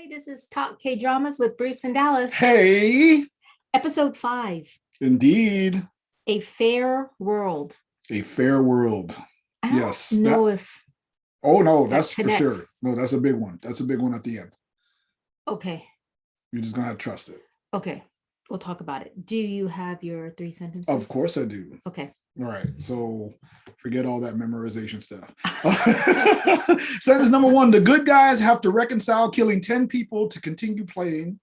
Hi, this is Talk K Dramas with Bruce and Dallas. Hey, Episode 5, indeed, A Fair World. a fair world. I don't Yes, that. know if Oh no, that that's for sure. connects. No, that's a big one. That's a big one at the end. Okay, You're just gonna have to trust it. okay. We'll talk about it. Do you have your three Of sentences? course, I do. Okay. All right, so forget all that memorization stuff. Sentence number one: the good guys have to reconcile killing 10 people to continue playing.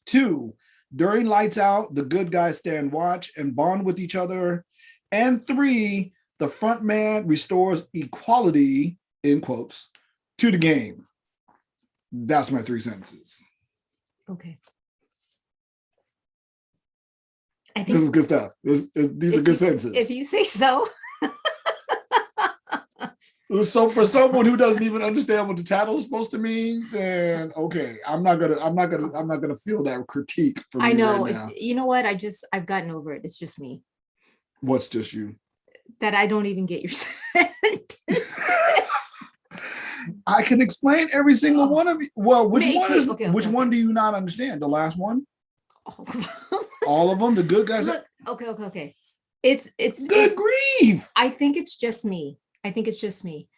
Two, during lights out, the good guys stand watch and bond with each other. And three, the front man restores equality, in quotes, to the game. That's my three sentences. Okay. I This is think good stuff. These are good sentences. if you say so. So for someone who doesn't even understand what the title is supposed to mean, then okay, I'm not gonna feel that critique from I you know. right now. You know what? I've gotten over it. It's just me. What's just you? That I don't even get your sentences. I can explain every single one of you. Well, which one do you not understand? The last one? All of them. All of them? The good guys? Look, okay. It's Good grief. I think it's just me. I think it's just me.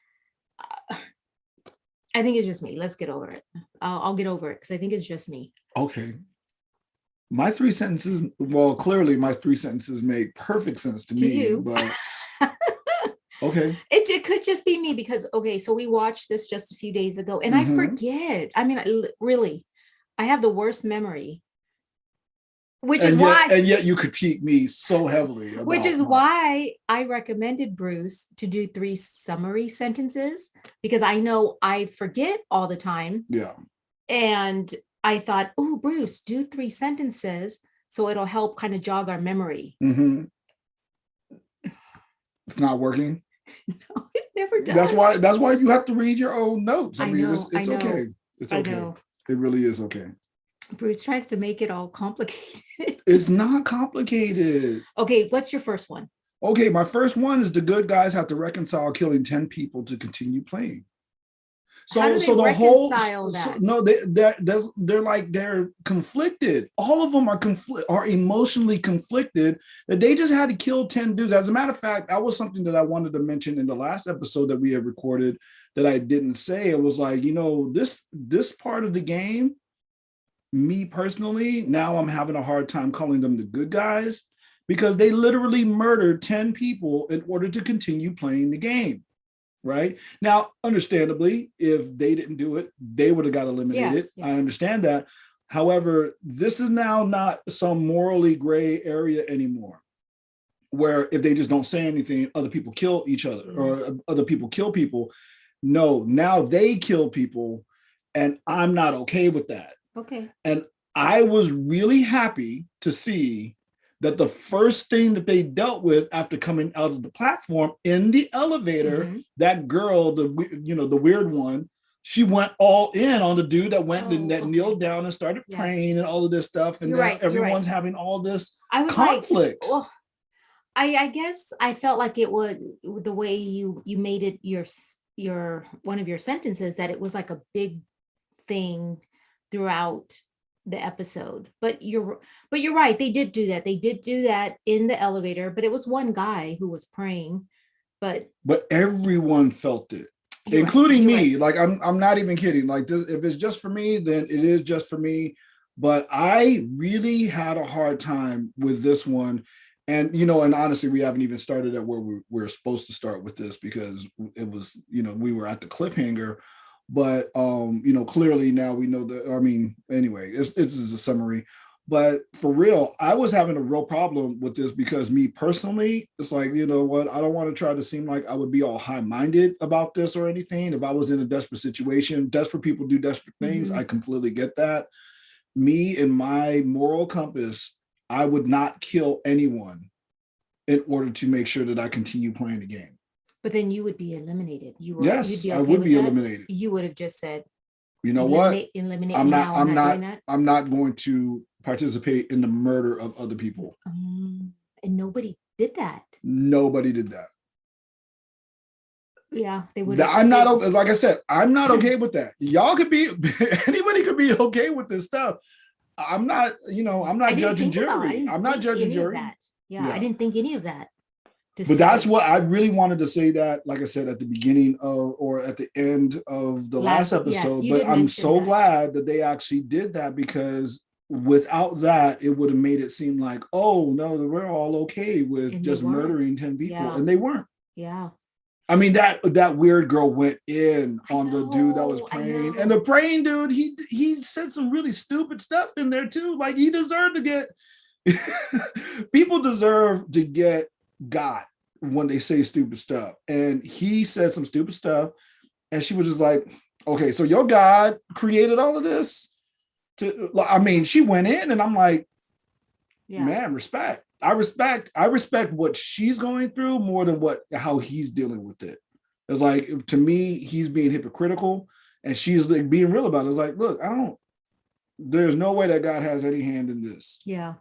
I think it's just me. Let's get over it. I'll get over it because I think it's just me. Okay. My three sentences, well, clearly my three sentences make perfect sense to me, you. but okay. It could just be me because, okay, so we watched this just a few days ago and I forget. I mean, really, I have the worst memory. And yet you critique me so heavily. Which is why I recommended Bruce to do 3 summary sentences because I know I forget all the time. Yeah. And I thought, oh, Bruce, do 3 sentences so it'll help kind of jog our memory. Mm-hmm. It's not working. No, it never does. That's why you have to read your own notes. I mean, it's okay. It's okay. I know. It really is okay. Bruce tries to make it all complicated. It's not complicated. Okay, what's your first one? Okay, my first one is the good guys have to reconcile killing 10 people to continue playing. So, how do they reconcile that? They're conflicted. All of them are emotionally conflicted. That they just had to kill 10 dudes. As a matter of fact, that was something that I wanted to mention in the last episode that we had recorded that I didn't say. It was like, this part of the game, me personally, now I'm having a hard time calling them the good guys because they literally murdered 10 people in order to continue playing the game. Right now, understandably, if they didn't do it, they would have got eliminated. Yes. I understand that. However, this is now not some morally gray area anymore, where if they just don't say anything, other people kill each other or other people kill people. No, now they kill people, and I'm not okay with that. Okay. And I was really happy to see that the first thing that they dealt with after coming out of the platform in the elevator, that girl, the weird one, she went all in on the dude that went kneeled down and started praying and all of this stuff. And everyone's having all this conflict. Like, well, I guess I felt like it was the way you made it your one of your sentences that it was like a big thing throughout the episode, but you're right, they did do that in the elevator, but it was one guy who was praying, but everyone felt it, including me. Like I'm not even kidding. Like this, if it's just for me, then it is just for me, but I really had a hard time with this one. And and honestly, we haven't even started at where we're supposed to start with this because it was, we were at the cliffhanger. But clearly now we know that. I mean, anyway, this is a summary. But for real, I was having a real problem with this because me personally, it's like, you know what? I don't want to try to seem like I would be all high-minded about this or anything. If I was in a desperate situation, desperate people do desperate things. I completely get that. Me and my moral compass, I would not kill anyone in order to make sure that I continue playing the game. But then you would be eliminated. I would be eliminated. You would have just said, you know what? Eliminate. I'm not going to participate in the murder of other people. And nobody did that. Nobody did that. Yeah, they would have. I'm not like I said, I'm not okay with that. Y'all could be anybody could be okay with this stuff. I'm not, I'm I not didn't judging think about. I jury. didn't I'm not think judging any of jury. that. Yeah, I Yeah. didn't think any of that to But that's say what I really wanted to say, that, like I said, at the beginning of or at the end of the last last. Yes, episode. you But did I'm mention so that. glad that they actually did that, because without that, it would have made it seem like, oh no, we're all okay with And they just weren't. murdering 10 people. Yeah, And they weren't. yeah. I mean, that weird girl went in I on the dude that was know. I praying, and the know. praying dude, he said some really stupid stuff in there too. Like, he deserved to get people deserve to get got when they say stupid stuff, and he said some stupid stuff, and she was just like, okay, so your God created all of this. I mean, she went in, and I'm like, Yeah, man, respect. I respect what she's going through more than how he's dealing with it. It's like, to me, he's being hypocritical, and she's like being real about it. It's like, look, there's no way that God has any hand in this. yeah.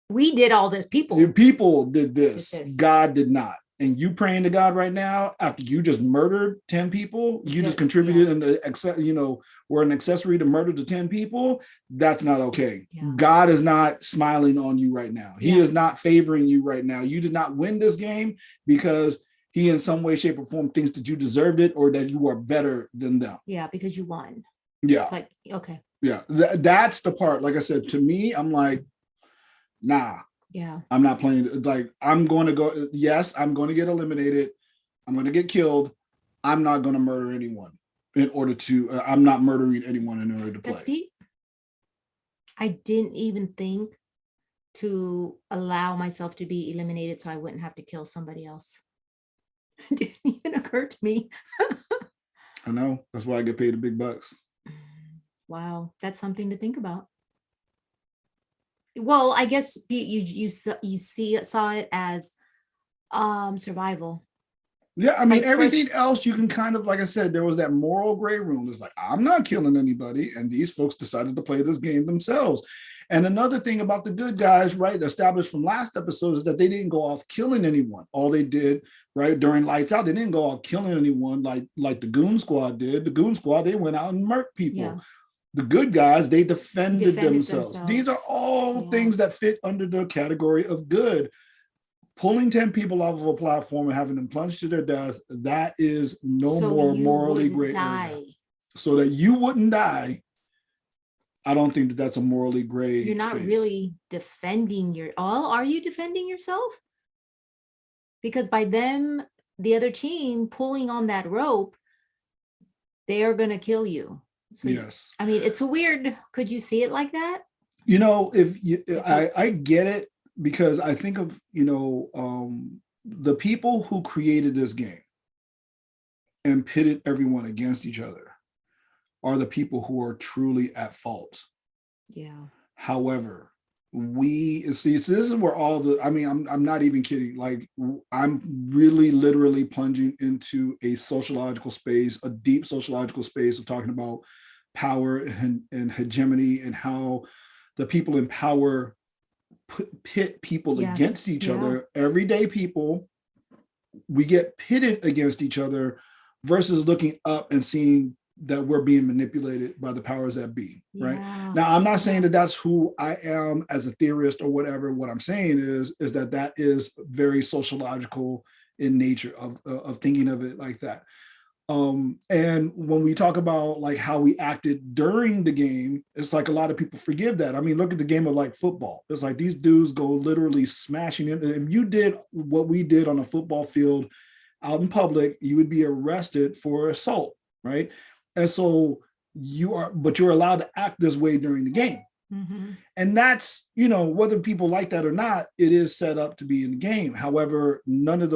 We did all this. Your People people did did this. this. God did not. And you praying to God right now after you just murdered 10 people, you just Yeah, contributed and were an accessory to murder to 10 people. That's not okay. yeah, God is not smiling on you right now. He yeah, is not favoring you right now. You did not win this game because he in some way, shape, or form thinks that you deserved it or that you are better than them. yeah. Because you won. Yeah. Like, okay. Yeah. That's the part. Like I said, to me, I'm like, nah, Yeah. I'm not playing. Like, I'm going to go. Yes, I'm going to get eliminated. I'm going to get killed. I'm not going to murder anyone in order to. I'm not murdering anyone in order to play. That's deep. I didn't even think to allow myself to be eliminated so I wouldn't have to kill somebody else. It didn't even occur to me. I know. That's why I get paid the big bucks. Wow, that's something to think about. Well, I guess saw it as survival. Yeah, I mean, Like everything first, else you can kind of, like I said, there was that moral gray room. It's like, I'm not killing anybody. And these folks decided to play this game themselves. And another thing about the good guys, right, established from last episode, is that they didn't go off killing anyone. All they did, right, during Lights Out, they didn't go off killing anyone like the Goon Squad did. The Goon Squad, they went out and murked people. yeah, The good guys, they defended themselves. themselves. These are all Yeah. things that fit under the category of good. Pulling 10 people off of a platform and having them plunged to their death, that is no So more you morally wouldn't gray die. area. So that you wouldn't die, I don't think that that's a morally gray You're not space. really defending are you defending yourself? Because by them, the other team pulling on that rope, they are going to kill you. So, Yes. I mean, it's a weird, could you see it like that? I get it, because I think of, the people who created this game and pitted everyone against each other are the people who are truly at fault. Yeah. However, we see, so this is where I'm not even kidding. Like, I'm really literally plunging into a sociological space, a deep sociological space of talking about power and hegemony, and how the people in power pit people against each other. Everyday people, we get pitted against each other versus looking up and seeing that we're being manipulated by the powers that be, right? Now, I'm not saying that that's who I am as a theorist or whatever. What I'm saying is that is very sociological in nature of thinking of it like that. And when we talk about like how we acted during the game, it's like a lot of people forgive that. I mean, look at the game of like football. It's like these dudes go literally smashing it. If you did what we did on a football field out in public, you would be arrested for assault, right? And so you're allowed to act this way during the game. Mm-hmm. And that's, whether people like that or not, it is set up to be in the game. However, none of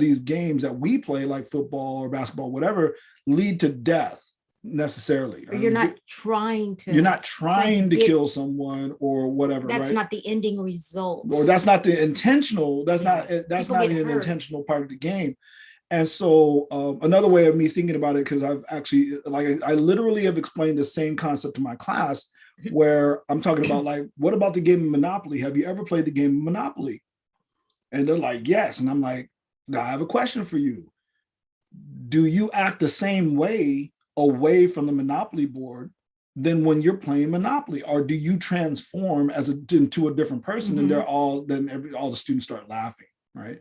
these games that we play, like football or basketball, whatever, lead to death necessarily. You're not trying to kill someone or whatever. That's right? Not the ending result. Or that's not the intentional. That's not an intentional part of the game. And so another way of me thinking about it, because I've actually, I literally have explained the same concept to my class, where I'm talking about, like, what about the game of Monopoly? Have you ever played the game of Monopoly? And they're like, yes. And I'm like, now I have a question for you. do you act the same way away from the Monopoly board than when you're playing Monopoly, or do you transform into a different person? And Mhm. all the students start laughing, right?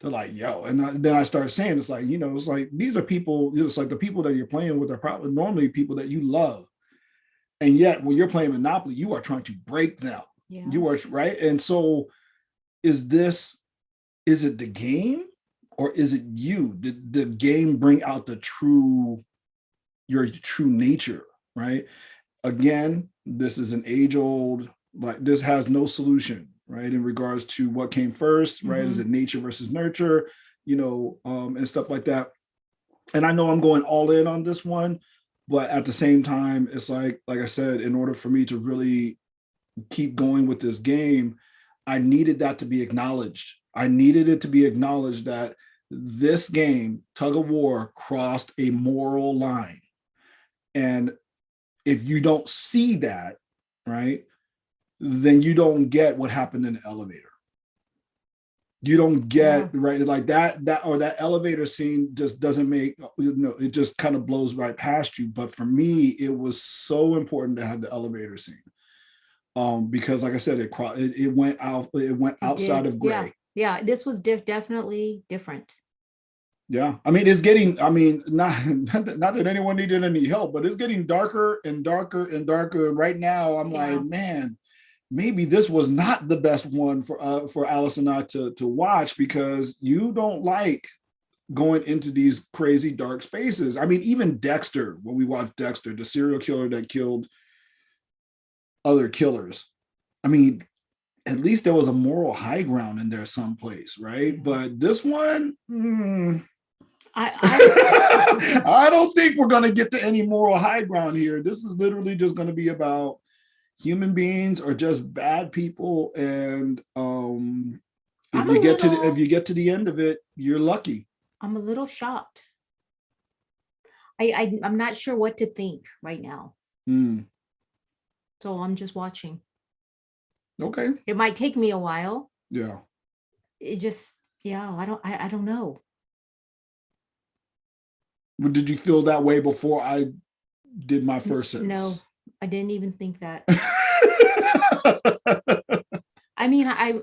They're like, yo, and then I start saying, it's like, it's like these are people, it's like the people that you're playing with are probably normally people that you love, and yet when you're playing Monopoly, you are trying to break them. Yeah. You are right, and so is this is it the game or is it you? Did the game bring out your true nature, right? Again, this is an age old, like this has no solution, right? In regards to what came first, right? Is it Mhm. nature versus nurture, and stuff like that. And I know I'm going all in on this one, but at the same time, it's like I said, in order for me to really keep going with this game, I needed that to be acknowledged. I needed it to be acknowledged that this game, Tug of War, crossed a moral line. And if you don't see that, right, then you don't get what happened in the elevator. You don't Yeah. get right like that elevator scene just doesn't make it just kind of blows right past you. But for me, it was so important to have the elevator scene. Because like I said, it went It outside did. of Yeah. gray. Yeah. This was definitely different. Yeah, I mean, it's getting. I mean, not that anyone needed any help, but it's getting darker and darker and darker. And right now, I'm like, Yeah. man, maybe this was not the best one for Alice and I to watch, because you don't like going into these crazy dark spaces. I mean, even Dexter, when we watched Dexter, the serial killer that killed other killers. I mean, at least there was a moral high ground in there someplace, right? Yeah. But this one, I I don't think we're going to get to any moral high ground here. This is literally just going to be about human beings or just bad people, and I'm a if little you get to the end of it, you're lucky. I'm a little shocked. I'm not sure what to think right now. Mm, So I'm just watching. okay, It might take me a while. yeah. It just, yeah, I don't know. But did you feel that way before I did my first No, sentence? I didn't even think that. I mean, I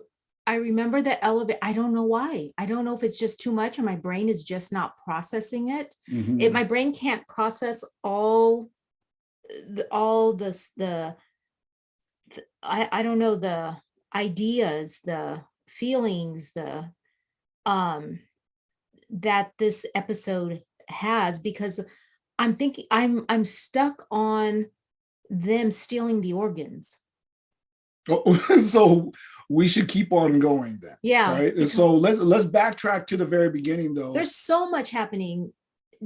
remember the elevator. I don't know why. I don't know if it's just too much or my brain is just not processing it. Mhm. My brain can't process all I don't know, the ideas, the feelings, the um that this episode has, because I'm thinking I'm stuck on them stealing the organs. Oh, so we should keep on going then, Yeah, right? And because so let's backtrack to the very beginning though. there's so much happening,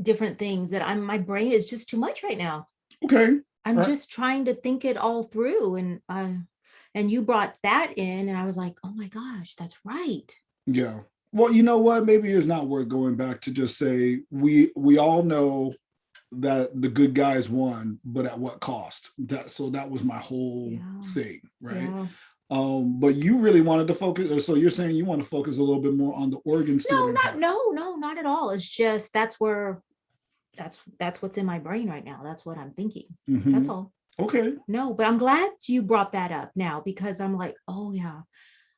different things that my brain is just too much right now. Okay. I'm All right. just trying to think it all through, and you brought that in and I was like, "Oh my gosh, that's right." Yeah. Well, you know what? Maybe it's not worth going back to just say we all know that the good guys won, but at what cost? That was my whole Yeah. thing, right? Yeah. But you really wanted to focus, so you're saying you want to focus a little bit more on the organ No, stealing part. no, not at all. It's just that's what's in my brain right now. That's what I'm thinking. That's Mm-hmm. all. Okay. No, but I'm glad you brought that up now, because I'm like, oh yeah,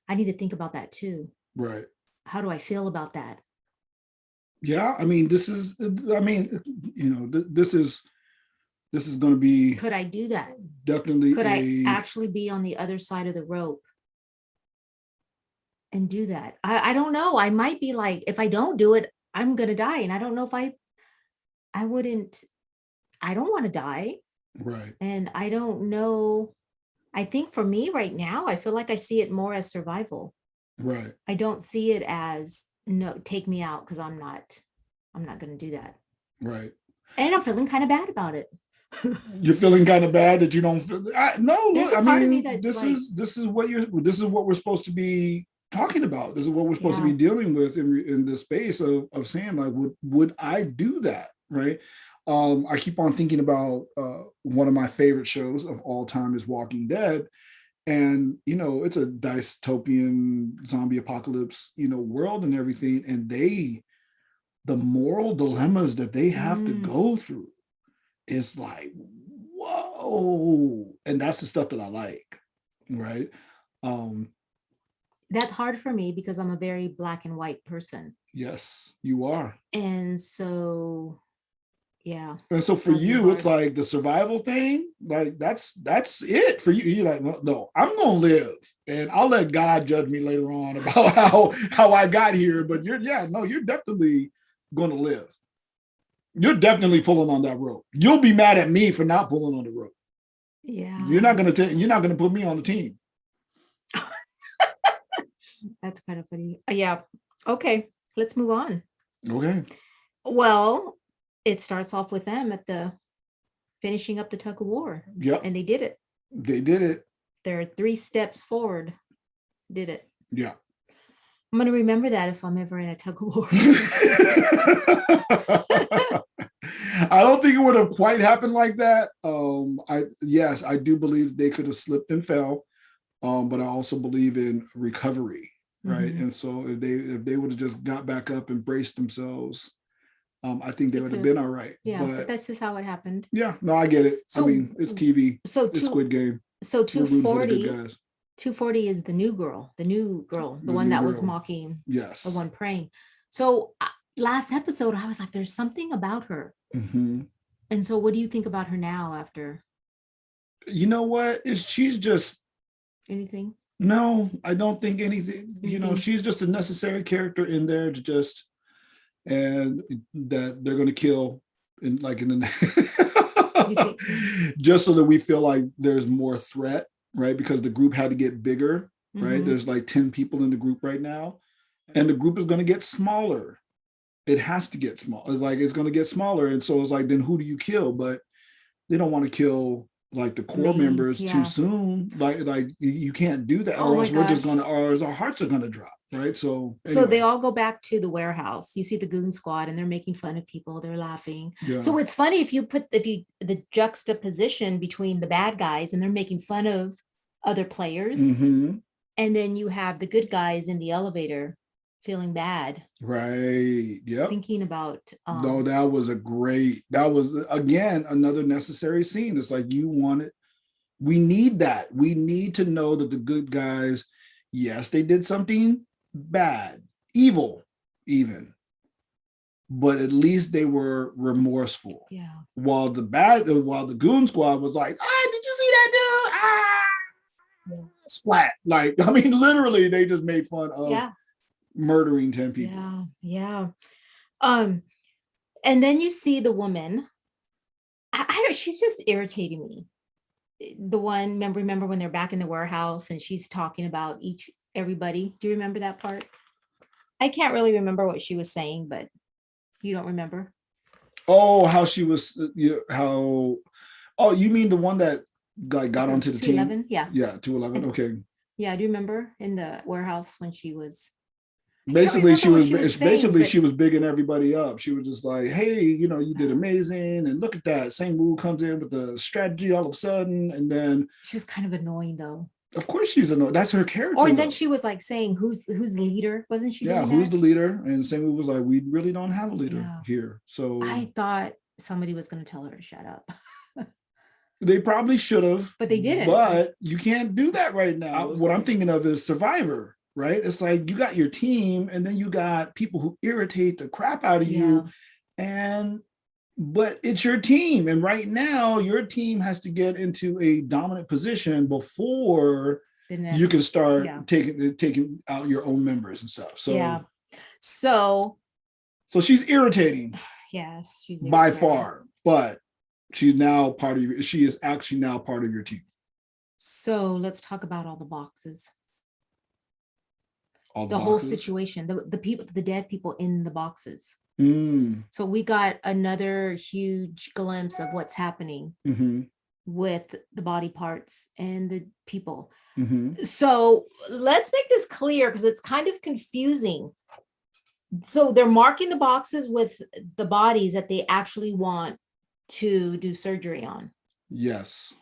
I need to think about that too. Right. How do I feel about that? Yeah. I mean, I mean, this is going to be Could I do that? definitely Could I a actually be on the other side of the rope and do that? I don't know. I might be like, if I don't do it, I'm gonna die. And I don't know if I wouldn't, I don't want to die. right, And I don't know. I think for me right now, I feel like I see it more as survival. right, I don't see it as, no, take me out, because I'm not gonna do that. right. And I'm feeling kind of bad about it. You're feeling kind of bad that you don't feel. No, There's look. a I part of me mean, that like, this is what we're supposed to be talking about. This is what we're supposed to be yeah, dealing with in the space of saying like, would I do that? Right. I keep on thinking about one of my favorite shows of all time is Walking Dead, and it's a dystopian zombie apocalypse world and everything, and the moral dilemmas that they have to Mm, go through is like, whoa. And that's the stuff that I like, right? Um, that's hard for me because I'm a very black and white person. yes, you are. And so, yeah, And so for that would be you, it's hard. like the survival thing, like that's it for you. You're like, no, no, I'm gonna live, and I'll let God judge me later on about how I got here. But you're, yeah, no, you're definitely gonna live. You're definitely pulling on that rope. You'll be mad at me for not pulling on the rope. You're Yeah, not gonna you're not gonna put me on the team. that's kind of funny. Yeah. Okay, let's move on. Okay. Well, it starts off with them at the finishing up the tug of war, Yep. and they did it. They did it. They're 3 steps forward. Did it. Yeah. I'm gonna remember that if I'm ever in a tug of war. I don't think it would have quite happened like that. I yes, I do believe they could have slipped and fell. But I also believe in recovery, right? Mhm. And so if they would have just got back up and braced themselves, I think they They would have could have. been all right. Yeah, but But this is how it happened. yeah, no, I get it. I So mean, it's TV, so it's two Squid Game. so We're rooting for the good 240 guys. 240 is the new girl, the The one new that was girl. mocking the Yes. one praying. So last episode, I was like, there's something about her. Hmm. And so what do you think about her now after You know what? She's just anything? no, I don't think anything. Anything? She's just a necessary character in there to just and that they're going to kill in You think? just so that we feel like there's more threat, right? Because the group had to get bigger, right? Mm-hmm. There's like 10 people in the group right now, and the group is going to get smaller. It has to get small. It's like it's going to get smaller, and so it's like then who do you kill? But they don't want to kill like the The core main, members too yeah. soon. Like you can't do that, Oh or my else we're just gosh. going to, or else our hearts are going to drop, right? So So they anyway, all go back to the warehouse. You see the goon squad and they're making fun of people. They're laughing. yeah. So it's funny if you the juxtaposition between the bad guys and they're making fun of other players, Mm-hmm. and then you have the good guys in the elevator feeling bad, Right. Yep. thinking about No, that was again another necessary scene. It's like you want it. We need that. We need to know that the good guys, yes, they did something bad, evil, even, but at least they were remorseful. yeah. While the goon squad was like, ah, did you see that dude? Ah, splat. Like, I mean, literally, they just made fun of Yeah. murdering 10 people. Yeah. Yeah. Um, and then you see the woman. I don't, she's just irritating me. The one, remember when they're back in the warehouse and she's talking about everybody. Do you remember that part? I can't really remember what she was saying, but you don't remember? Oh, how she was, how, oh, you mean the one that got onto the team? 211, yeah. Yeah, 211. And Okay. yeah, do you remember in the warehouse when she was, I can't Basically, remember she what was she was it's saying, basically but she was bigging everybody up. She was just like, hey, you did amazing. And look at that. Same move comes in with the strategy all of a sudden. And then she was kind of annoying though. of course she's a that's her Or character and then though. she was like saying who's the leader? Wasn't she Yeah, doing who's that? the leader? And same move was like, we really don't have a leader Yeah. here. So I thought somebody was going to tell her to shut up. they probably should have, But they didn't. but you can't do that right now. What I'm thinking of is Survivor, right? It's like you got your team, and then you got people who irritate the crap out of Yeah. you, and but it's your team, and right now your team has to get into a dominant position before you can start Yeah. taking out your own members and stuff. So Yeah. So she's irritating yes, she's by irritating. far, but she is actually now part of your team. So let's talk about all the boxes. All The whole boxes. situation, the people, the dead people in the boxes. Mm. So we got another huge glimpse of what's happening Mm-hmm. with the body parts and the people. Mm-hmm. So let's make this clear because it's kind of confusing. So they're marking the boxes with the bodies that they actually want to do surgery on. Yes.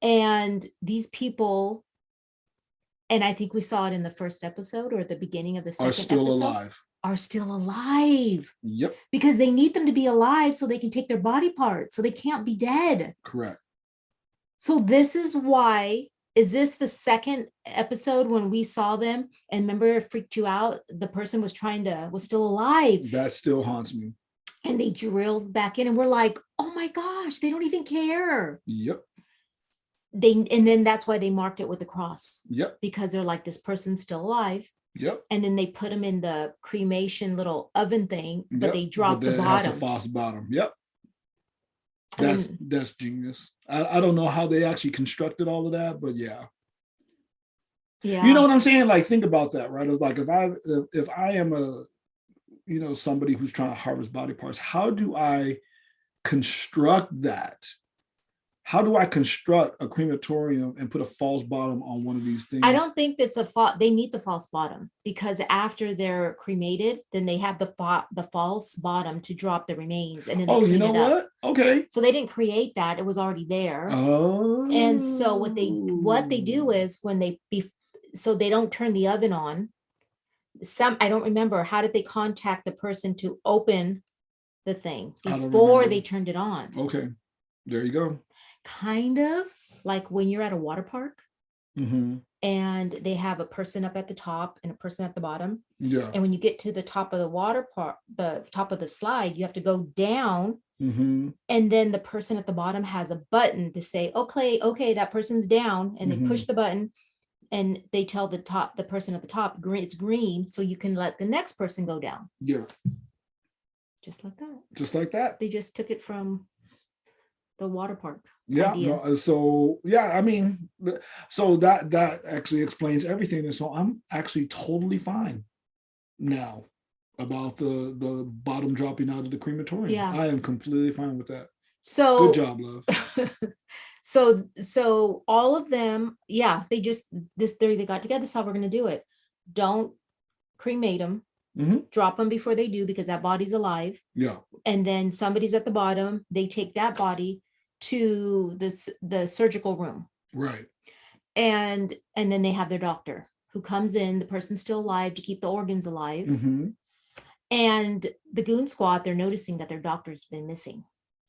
And these people, and I think we saw it in the first episode or the beginning of the second Are still episode, alive. are still alive Yep. because they need them to be alive so they can take their body parts. So they can't be dead. Correct. So this is why. Is this the second episode when we saw them? And remember, it freaked you out. The person was still alive. That still haunts me. And they drilled back in, and we're like, oh my gosh, they don't even care. Yep. And then that's why they marked it with the cross. Yep. Because they're like, this person's still alive. Yep. And then they put them in the cremation little oven thing, but Yep. they dropped the It has bottom. a false bottom. Yep. And That's genius. I don't know how they actually constructed all of that, but yeah. yeah. You know what I'm saying? Like, think about that, right? It's like if I am a, somebody who's trying to harvest body parts, how do I construct that? How do I construct a crematorium and put a false bottom on one of these things? I don't think that's they need the false bottom, because after they're cremated, then they have the false bottom to drop the remains, and then they you know what? up. Okay. So they didn't create that; it was already there. Oh. And so what they do is so they don't turn the oven on. I don't remember, how did they contact the person to open the thing before they turned it on? Okay, there you go. Kind of like when you're at a water park, and they have a person up at the top and a person at the bottom. Yeah. And when you get to the top of the water park, the top of the slide, you have to go down. And then the person at the bottom has a button to say, okay, that person's down, and they push the button, and they tell the person at the top, it's green, so you can let the next person go down. Yeah. Just like that. Just like that. They just took it from the water park. Yeah. No, so yeah, I mean, so that actually explains everything. And so I'm actually totally fine now about the bottom dropping out of the crematorium. Yeah. I am completely fine with that. So good job, love. So all of them, yeah, they got together. This is how we're going to do it. Don't cremate them. Drop them before they do, because that body's alive. Yeah. And then somebody's at the bottom. They take that body to the surgical room. Right. And then they have their doctor who comes in. The person's still alive to keep the organs alive. And the goon squad, they're noticing that their doctor's been missing.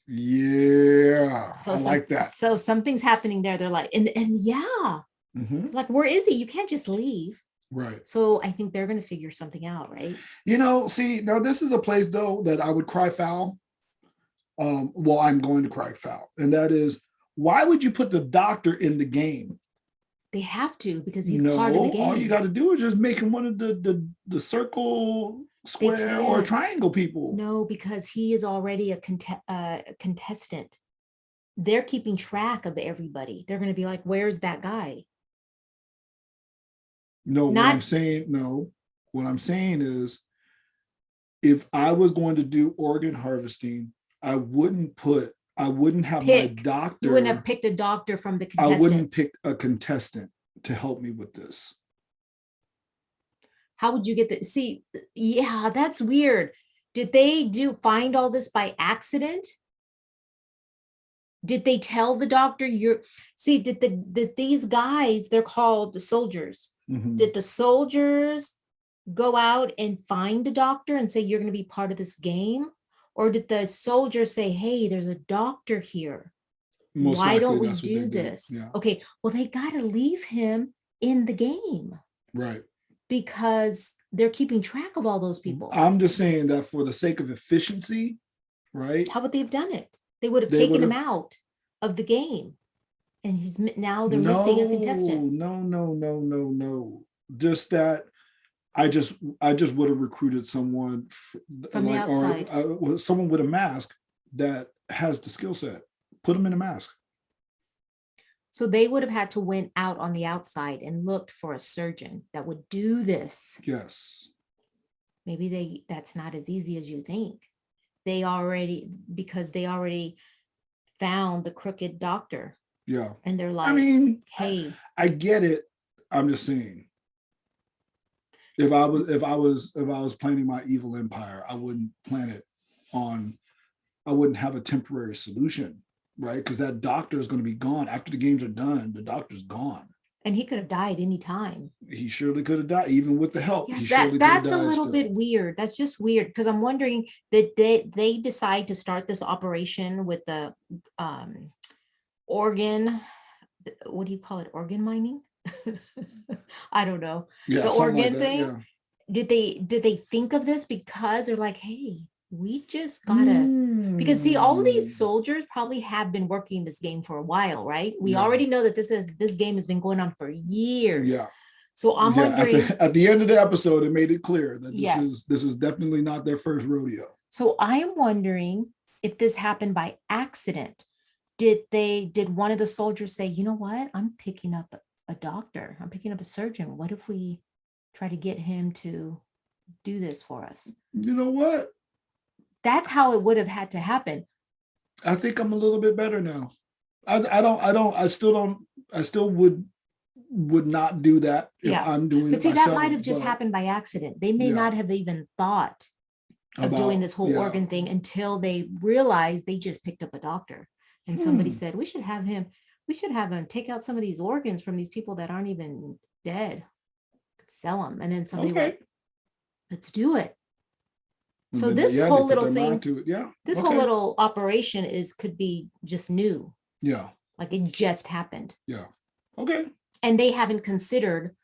Yeah, so I like that. So something's happening there. They're like, and yeah, like, where is he? You can't just leave. Right. So I think they're going to figure something out, right? See, now this is a place though that I would cry foul. Well, I'm going to cry foul, and that is, why would you put the doctor in the game? They have to, because he's part of the game. All you got to do is just make him one of the circle, square, or triangle people. No, because he is already a contestant. They're keeping track of everybody. They're going to be like, where's that guy? No, what I'm saying is, if I was going to do organ harvesting, I wouldn't have my doctor. You wouldn't have picked a doctor from the contestant. I wouldn't pick a contestant to help me with this. How would you get the, see, yeah, that's weird. Did they find all this by accident? Did they tell the doctor did these guys, they're called the soldiers. Did the soldiers go out and find a doctor and say, you're going to be part of this game? Or did the soldiers say, hey, there's a doctor here. Why don't we do this? Yeah. Okay, well, they got to leave him in the game. Right. Because they're keeping track of all those people. I'm just saying that for the sake of efficiency, right? How would they have done it? They would have taken him out of the game. And now they're missing a contestant. No. Just that I just would have recruited someone from the outside, or someone with a mask that has the skill set. Put them in a mask. So they would have had to went out on the outside and looked for a surgeon that would do this. Yes. Maybe that's not as easy as you think. Because they already found the crooked doctor. Yeah. And they're like, I mean, hey, I get it. I'm just saying, if I was planning my evil empire, I wouldn't have a temporary solution, right? Because that doctor is going to be gone after the games are done. The doctor's gone. And he could have died any time. He surely could have died, even with the help. Yeah, He surely could have that's a died little still. bit weird. That's just weird because I'm wondering that they decide to start this operation with the um organ, what do you call it? Organ mining? I don't know. Yeah, The something like organ that. thing. Yeah. Did they think of this because they're like, hey, we just gotta, because see, all of these Mm. soldiers probably have been working this game for a while, right? We Yeah. already know that this game has been going on for years. Yeah. So I'm Yeah. At wondering, the end of the episode, it made it clear that yes. this is definitely not their first rodeo. So I'm wondering if this happened by accident. Did one of the soldiers say, you know what? I'm picking up a doctor. I'm picking up a surgeon. What if we try to get him to do this for us? You know what? That's how it would have had to happen. I think I'm a little bit better now. I still would not do that if Yeah. I'm doing But it see, that myself. might have just But happened by accident. They may yeah, not have even thought of doing about this whole yeah. organ thing until they realized they just picked up a doctor and somebody Hmm. said, we should have him take out some of these organs from these people that aren't even dead, sell them. And then somebody went, Okay. let's do it. And So then this yeah, they whole put little their mind thing, to it. Yeah. this whole Okay. little operation could be just new. Yeah. Like it just happened. Yeah. Okay. And they haven't considered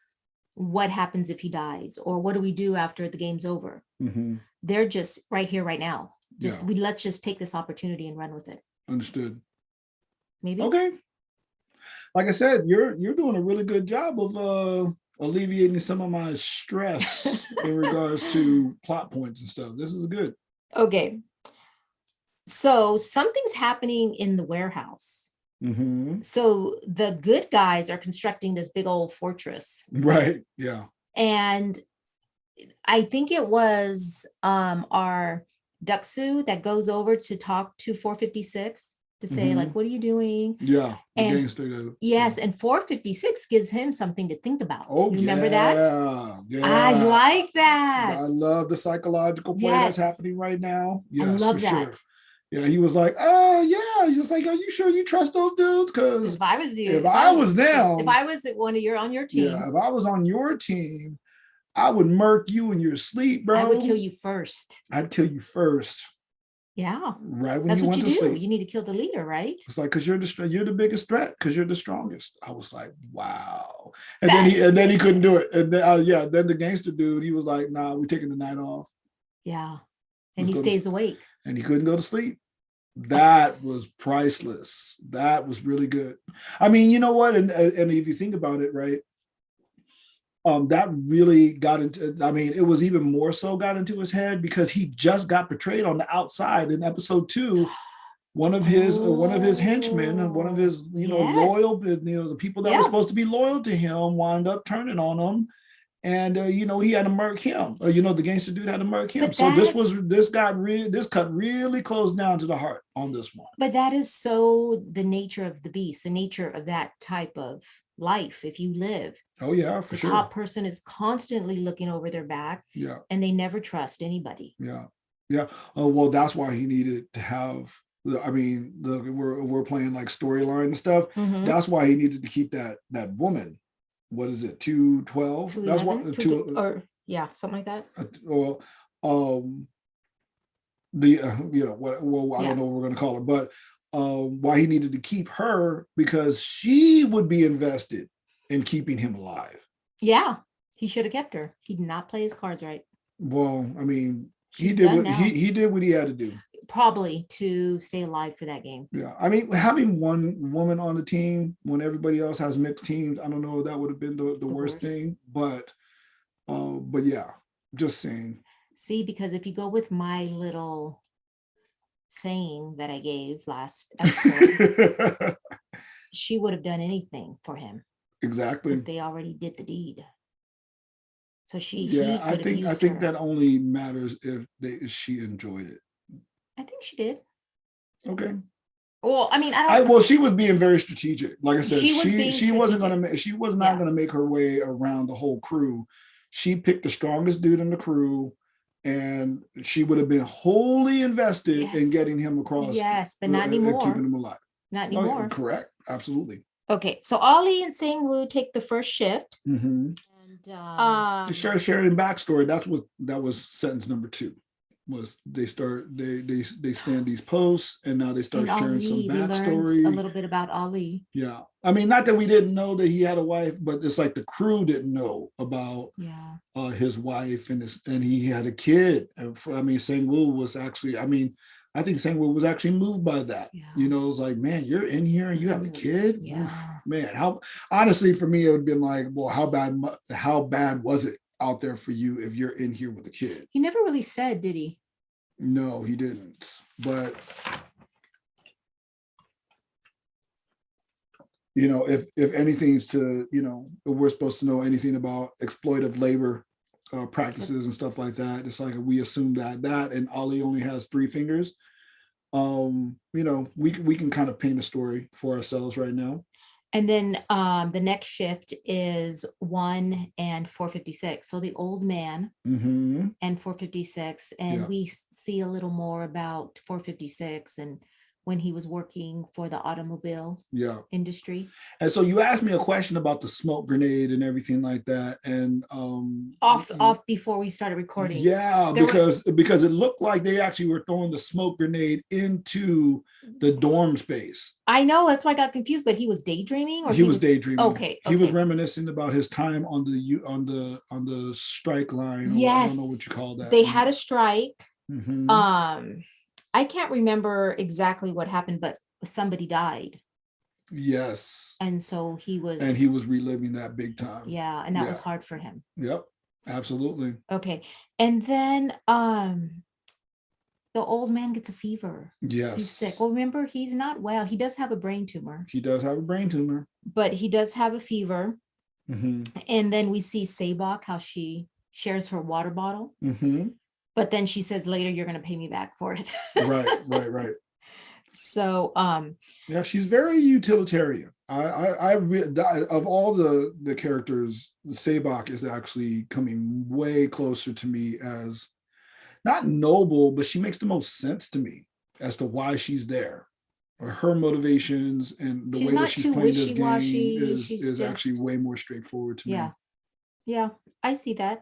what happens if he dies or what do we do after the game's over. Mm-hmm. They're just right here, right now. Yeah. Let's just take this opportunity and run with it. Understood. Maybe. Okay. Like I said, you're doing a really good job of alleviating some of my stress in regards to plot points and stuff. This is good. Okay. So something's happening in the warehouse. Mm-hmm. So the good guys are constructing this big old fortress. Right. Yeah. And I think it was our Duxu that goes over to talk to 456 to say, Mm-hmm. like, what are you doing? Yeah. The And gangster. yes, and 456 gives him something to think about. Oh You remember that? yeah. I Yeah. like that. I love the psychological play that's Yes, happening right now. I Yes, for love sure. that. Yeah, he was like, oh yeah. He's just like, are you sure you trust those dudes? Because If I was you, if I was if them, I was one of your on your team, yeah, if I was on your team, I would murk you in your sleep, bro. I would kill you first. I'd kill you first, Yeah, right when that's you what went you to do. sleep. You need to kill the leader, right? It's like because you're the biggest threat because you're the strongest. I was like, wow. That, And then he couldn't do it. And then yeah, then the gangster dude, he was like, nah, we're taking the night off. yeah, and Let's he go stays to, awake. and he couldn't go to sleep. That was priceless. That was really good. I mean, you know what? And if you think about it, right? That really got into. I mean, it was even more so got into his head because he just got portrayed on the outside in episode 2. One of his henchmen and one of his Yes, loyal the people that were yeah, supposed to be loyal to him wound up turning on him, and he had to murk him. The gangster dude had to murk him. but So this cut really close down to the heart on this one. but that is so the nature of the beast, the nature of that type of life. If you live, Oh yeah, for the sure. top person is constantly looking over their back Yeah, and they never trust anybody. yeah, yeah. Oh well, that's why he needed to have. I mean, we're playing like storyline and stuff. Mhm. That's why he needed to keep that woman. What is it? 212. That's what 211, two. or yeah, something like that. Well, the I Yeah, don't know what we're going to call her, but why he needed to keep her because she would be invested in keeping him alive. yeah, he should have kept her. He did not play his cards right. Well, I mean, She's done now, he did what he had to do. probably to stay alive for that game. Yeah, I mean, having one woman on the team when everybody else has mixed teams, I don't know if that would have been the worst thing, but yeah, just saying. See, because if you go with my little saying that I gave last episode, she would have done anything for him Exactly. because they already did the deed. So Yeah, I think that only matters if she enjoyed it. I think she did. Okay. Well, I mean, I don't. Well, she was being very strategic. Like I said, She was being she wasn't strategic. gonna she was not Yeah. gonna make her way around the whole crew. She picked the strongest dude in the crew, and she would have been wholly invested in Yes. getting him across Yes, but not and keeping anymore. him alive. Not Oh, yeah, anymore. correct. Absolutely. Okay, so Ollie and Sang-woo take the first shift. Mm-hmm. And They start sharing backstory. That was sentence number two. Was they stand these posts and now they start and sharing some Ali, we learned a backstory. little bit about Ali. Yeah. I mean, not that we didn't know that he had a wife, but it's like the crew didn't know about Yeah. his wife and he had a kid. And I mean, Sang-woo was actually, I mean, I think Sang-woo was actually moved by that. Yeah. You know, it was like, man, you're in here and you have a kid. Yeah. Oof, man, how honestly for me it would have been like, well, how bad was it out there for you if you're in here with a kid? He never really said, did he? No, he didn't. But you know, if anything's to, you know, if we're supposed to know anything about exploitive labor practices and stuff like that, it's like we assume that and Ali only has three fingers. You know, we can kind of paint a story for ourselves right now. And then the next shift is 1 and 456. So the old man Mm-hmm. and 456. And Yeah. we see a little more about 456 and when he was working for the automobile Yeah. industry. And so you asked me a question about the smoke grenade and everything like that. And Off before we started recording. yeah, There were- because it looked like they actually were throwing the smoke grenade into the dorm space. I know, that's why I got confused, but he was daydreaming, or He was daydreaming. Okay. He was reminiscing about his time on the strike line. Or I Yes. don't know what you call that. They had a strike. Mhm. I can't remember exactly what happened, but somebody died. Yes. And so he was reliving that big time. Yeah, and that was hard for him. Yep. Absolutely. Okay. And then the old man gets a fever. Yes. He's sick. Well, remember, he's not well. He does have a brain tumor. He does have a brain tumor. But he does have a fever. Mm-hmm. And then we see Sabok, how she shares her water bottle. Mm-hmm. But then she says later, you're going to pay me back for it. Right. So yeah, she's very utilitarian. Of all the characters, Sabok is actually coming way closer to me as not noble, but she makes the most sense to me as to why she's there. Or her motivations and the way that she's playing this game is actually way more straightforward to me. Yeah, I see that.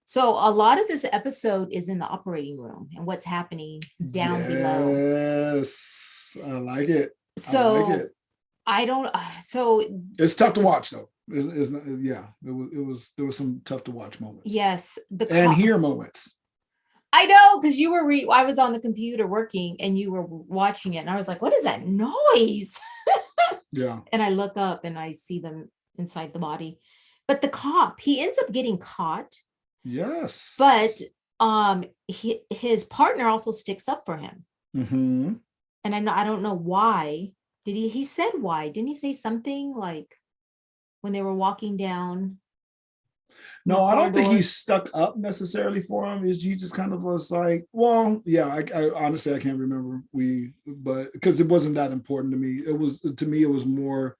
So a lot of this episode is in the operating room and what's happening down below. Yes, I like it. So I don't. So it's tough to watch though. It's not, yeah, there was some tough to watch moments. Yes, and hear moments. I know, because you were I was on the computer working and you were watching it, and I was like, "What is that noise?" Yeah. And I look up and I see them inside the body, but the cop, he ends up getting caught. Yes. But his partner also sticks up for him. Mm-hmm. And I don't know why. He said why? Didn't he say something like when they were walking down? No, I don't think he stuck up necessarily for him. He just kind of was like, well, yeah, I honestly I can't remember. But because it wasn't that important to me. It was more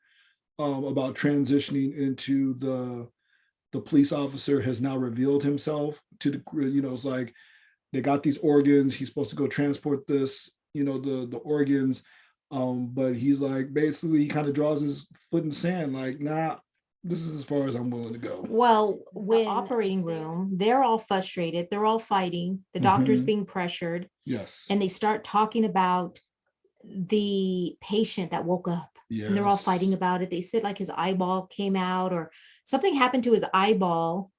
about transitioning into the police officer has now revealed himself to the, you know, it's like they got these organs. He's supposed to go transport this, you know, the organs. But he's like, basically he kind of draws his foot in the sand, like, nah, this is as far as I'm willing to go. Well, when operating room, they're all frustrated. They're all fighting. The doctor's being pressured. Yes. And they start talking about the patient that woke up. Yes. And they're all fighting about it. They said like his eyeball came out or something happened to his eyeball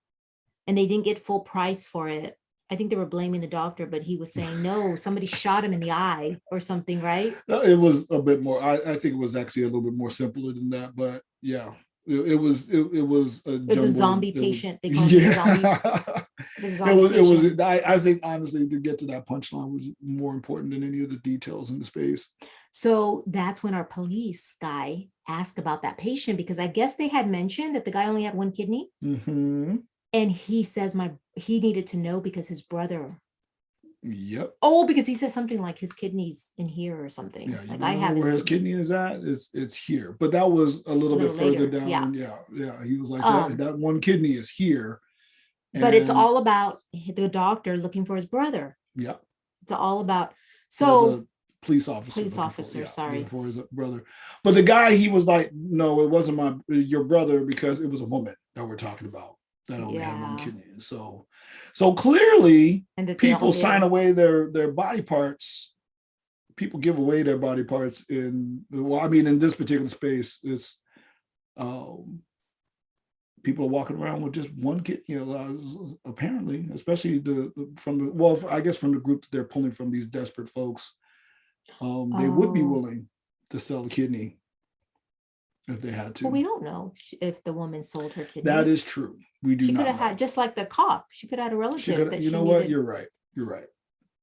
and they didn't get full price for it. I think they were blaming the doctor, but he was saying, no, somebody shot him in the eye or something, right? It was a bit more, I think it was actually a little bit more simpler than that, but yeah, it was a zombie patient. They call it the zombie. It was, I think honestly, to get to that punchline was more important than any of the details in the space. So that's when our police guy asked about that patient, because I guess they had mentioned that the guy only had one kidney. Mm-hmm. And he says he needed to know because his brother. Yep. Oh, because he says something like his kidney's in here or something. Yeah, like I have where his kidney is at. It's here, but that was a little bit further down. Yeah. He was like that one kidney is here. But it's all about the doctor looking for his brother. Yeah. It's all about. So police officer Police looking for, officer, yeah, looking sorry. for his brother. But the guy, he was like, no, it wasn't your brother, because it was a woman that we're talking about that only had one Yeah. kidney. So clearly, And that they all people sign did. away their body parts. People give away their body parts in, well, I mean, in this particular space, it's um, people are walking around with just one kidney, apparently, especially from the, well, I guess from the group that they're pulling from, these desperate folks. They would be Oh, willing to sell a kidney if they had well, we to. don't know if the woman sold her That kidney. is true. We do She could not have had, know. just like the cop, she could have had a She relative could, that you she know what? needed. You're right. You're right.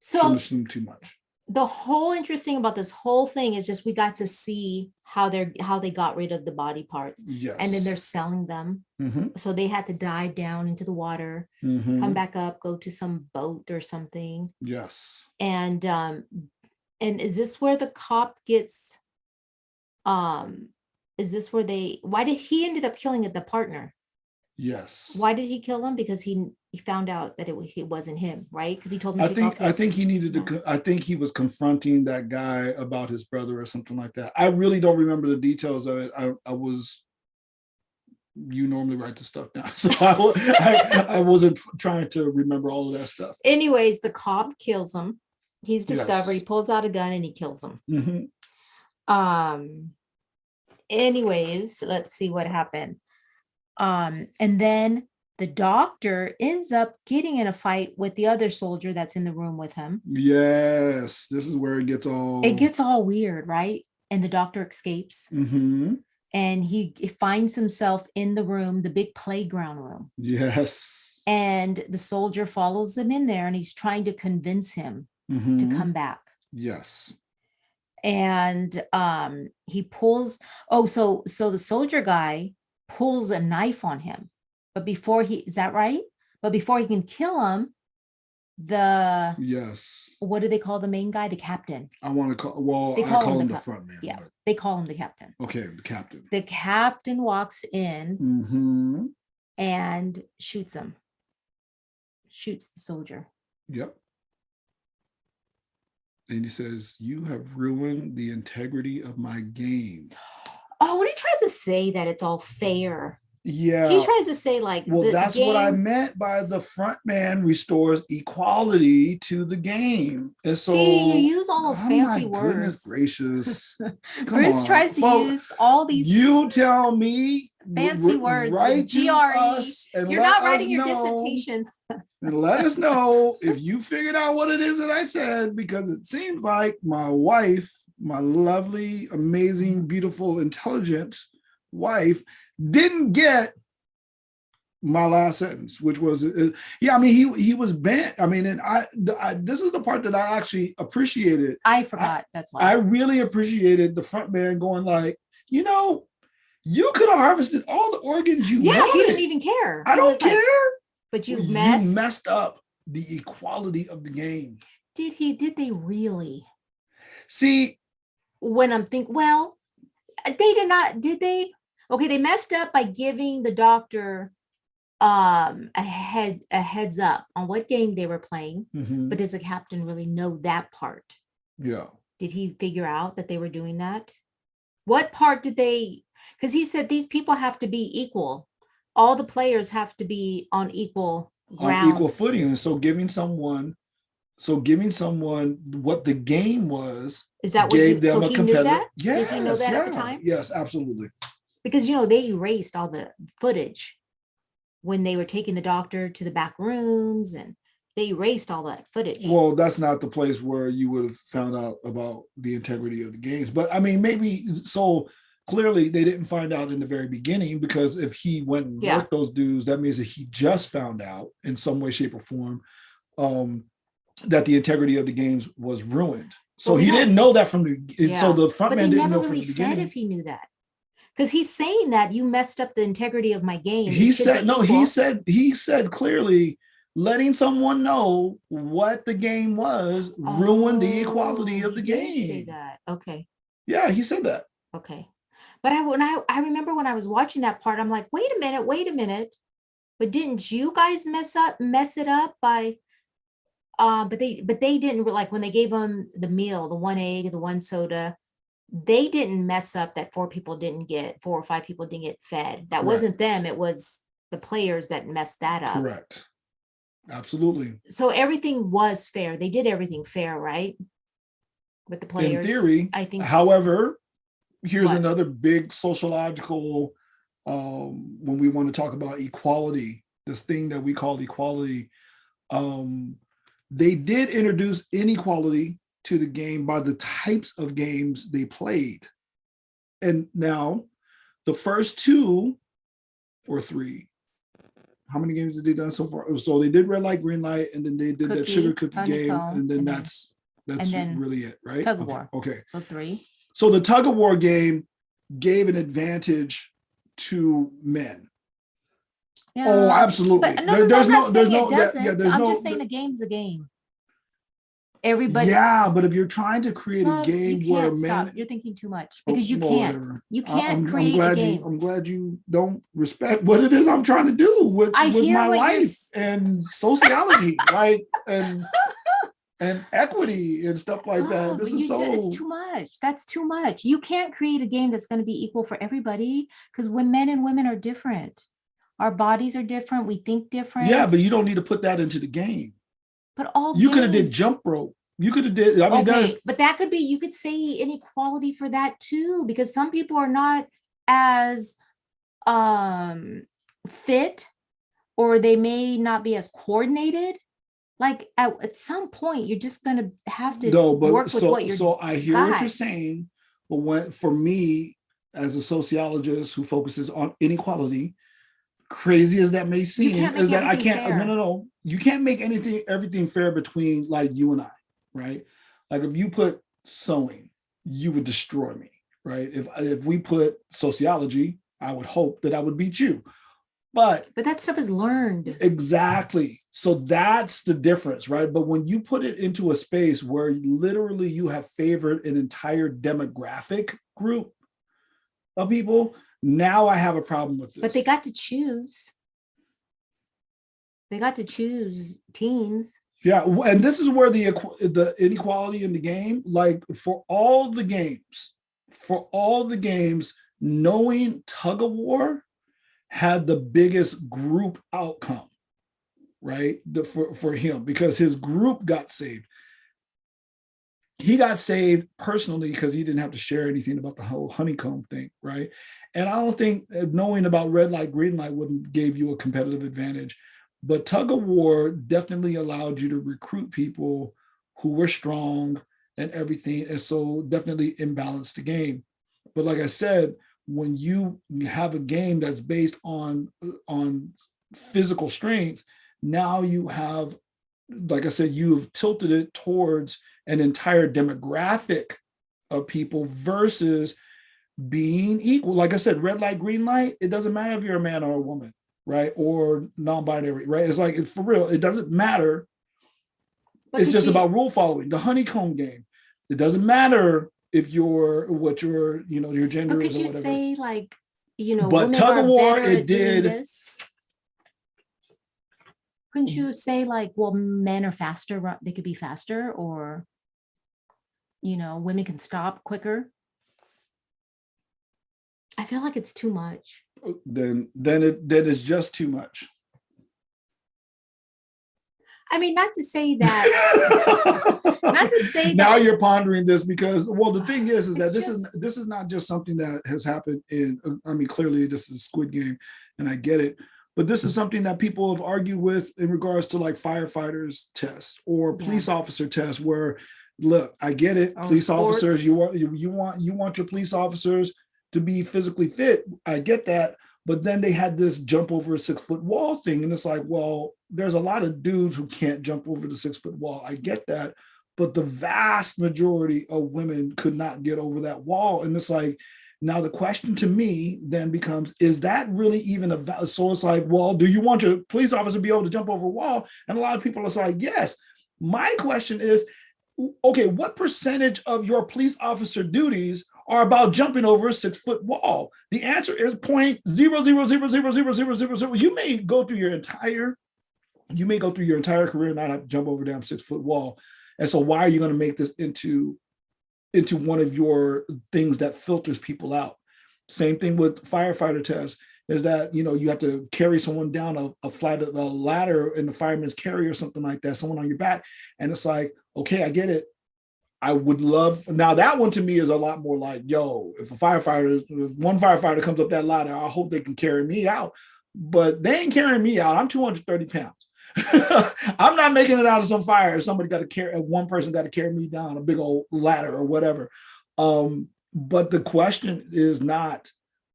Shouldn't So assume too much. the whole interesting about this whole thing is just we got to see how they got rid of the body parts, and then Yes. they're selling them. Mm-hmm. So they had to dive down into the water, Mm-hmm. come back up, go to some boat or something. Yes. And is this where the cop gets um is this where they why did he ended up killing the partner? Yes. Why did he kill him? Because he found out that it wasn't him, right? Because he told him I to take off think I his think he needed mask. to. I think he was confronting that guy about his brother or something like that. I really don't remember the details of it. I was. You normally write the stuff down, so I wasn't trying to remember all of that stuff. Anyways, the cop kills him. He's discovered. He Yes. pulls out a gun and he kills him. Mm-hmm. Um. Anyways, let's see what happened. And then the doctor ends up getting in a fight with the other soldier that's in the room with him. Yes, this is where it gets all weird, right? And the doctor escapes. Mm-hmm. And he finds himself in the room, the big playground room. Yes. And the soldier follows him in there and he's trying to convince him Mm-hmm. to come back. Yes. And he pulls, so the soldier guy pulls a knife on him. But before is that right? But before he can kill him, yes. What do they call the main guy? The captain. I want to call, well, they call him the front man. Yeah, but they call him the captain. Okay, the captain. The captain walks in mm-hmm. and shoots him. Shoots the soldier. Yep. And he says, "You have ruined the integrity of my game." Oh, when he tries to say that it's all fair. Yeah. He tries to say like, well, that's what I meant by the front man restores equality to the game. And so see, you use all those fancy words. Goodness gracious. Bruce tries to use all these you tell me fancy words, write GRE. You're not writing your dissertation. And let us know if you figured out what it is that I said, because it seems like my wife, my lovely, amazing, beautiful, intelligent wife, didn't get my last sentence, which was, yeah, I mean, he was bent. I mean, and I this is the part that I actually appreciated. I forgot. That's why I really appreciated the front man going like, you could have harvested all the organs you wanted. He didn't even care. I don't care. But you messed up the equality of the game. Did they really? See, when I'm thinking, well, they did not, did they? Okay, they messed up by giving the doctor a heads up on what game they were playing. Mm-hmm. But does the captain really know that part? Yeah. Did he figure out that they were doing that? What part did they? Because he said these people have to be equal. All the players have to be on equal ground, on equal footing. And so giving someone what the game was, is that gave what them so a he competitive. knew that? Yes, did he know that at the time? Yes, absolutely. Because they erased all the footage when they were taking the doctor to the back rooms, and they erased all that footage. Well, that's not the place where you would have found out about the integrity of the games. But I mean, maybe so clearly they didn't find out in the very beginning, because if he went and worked those dudes, that means that he just found out in some way, shape, or form that the integrity of the games was ruined. So he didn't know that from the so the front man didn't know from the beginning. But they never really said if he knew that. Because he's saying that you messed up the integrity of my game. He said no. He said clearly, letting someone know what the game was ruined the equality of the game. He did say that. Okay. Yeah, he said that. Okay. But I remember when I was watching that part, I'm like, wait a minute. But didn't you guys mess it up by but they didn't like when they gave them the meal, the one egg, the one soda. They didn't mess up that four or five people didn't get fed. That Right. wasn't them. It was the players that messed that up. Correct. Absolutely. So everything was fair. They did everything fair, right? With the In players, theory. I think. However, here's What? another big sociological, when we want to talk about equality, this thing that we call equality, um, they did introduce inequality to the game by the types of games they played. And now the first two or three, how many games did they done so far? So they did red light, green light, and then they did that sugar cookie game, and then that's really it, right? Tug of war. Okay. So 3. So the tug of war game gave an advantage to men. Yeah. Oh, absolutely. But no, there's no, there's no, no, I'm just saying a game's a game. Everybody. Yeah, but if you're trying to create a game where men, you're thinking too much because you whatever. can't create a game. I'm glad you don't respect what it is I'm trying to do with my life and sociology, like and equity and stuff like that. This is it's too much. That's too much. You can't create a game that's going to be equal for everybody because when men and women are different, our bodies are different. We think different. Yeah, but you don't need to put that into the game. But you could have did jump rope. You could have did. I mean, okay, but that could be. You could say inequality for that too, because some people are not as fit, or they may not be as coordinated. Like at some point, you're just gonna have to work with what you're. So I hear what you're saying, but for me, as a sociologist who focuses on inequality, crazy as that may seem, is that I can't. Fair. No. You can't make everything fair between like you and I, right? Like if you put sewing, you would destroy me, right? If we put sociology, I would hope that I would beat you. But that stuff is learned. Exactly. So that's the difference, right? But when you put it into a space where literally you have favored an entire demographic group of people, now I have a problem with this. But they got to choose. They got to choose teams. Yeah, and this is where the inequality in the game, like for all the games, knowing tug of war had the biggest group outcome, right? For him, because his group got saved. He got saved personally because he didn't have to share anything about the whole honeycomb thing, right? And I don't think knowing about red light, green light wouldn't give you a competitive advantage. But tug of war definitely allowed you to recruit people who were strong and everything. And so definitely imbalanced the game. But like I said, when you have a game that's based on physical strength, now you have, like I said, you have tilted it towards an entire demographic of people versus being equal. Like I said, red light, green light, it doesn't matter if you're a man or a woman, right? Or non-binary, right? It's like, for real, it doesn't matter. But it's just about rule following. The honeycomb game, it doesn't matter if you're what your your gender is or whatever. Could you say like but tug of war it did this? Couldn't you say like, well, men are faster, they could be faster, or women can stop quicker? I feel like it's too much. Then it's just too much. I mean, not to say that. Not to say now that. You're pondering this because, well, the thing is that this is not just something that has happened in. I mean, clearly this is a Squid Game, and I get it, but this is something that people have argued with in regards to like firefighters tests or police officer tests. Where, look, I get it, police officers, you want your police officers to be physically fit. I get that. But then they had this jump over a 6-foot wall thing. And it's like, well, there's a lot of dudes who can't jump over the 6-foot wall. I get that. But the vast majority of women could not get over that wall. And it's like, now the question to me then becomes, is that really even so it's like, well, do you want your police officer to be able to jump over a wall? And a lot of people are like, yes. My question is, okay, what percentage of your police officer duties are about jumping over a 6-foot wall? The answer is 0.0000000. You may go through your entire You may go through your entire career and not have to jump over a damn 6 foot wall. And so why are you going to make this into one of your things that filters people out? Same thing with firefighter tests, is that, you have to carry someone down a ladder in the fireman's carry or something like that, someone on your back. And it's like, okay, I get it. I would love, now that one to me is a lot more like, yo, if one firefighter comes up that ladder, I hope they can carry me out. But they ain't carrying me out. I'm 230 pounds. I'm not making it out of some fire. Somebody got to carry, one person got to carry me down a big old ladder or whatever. But the question is not,